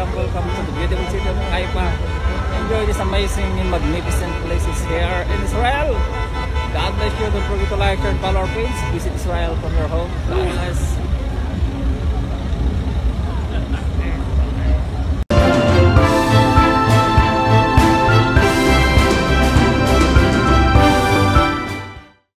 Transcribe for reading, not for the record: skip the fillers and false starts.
welcome to the beautiful city of Haifa. Enjoy these amazing and magnificent places here in Israel. God bless you. Don't forget to like, share, and follow our page. Visit Israel from your home. God bless.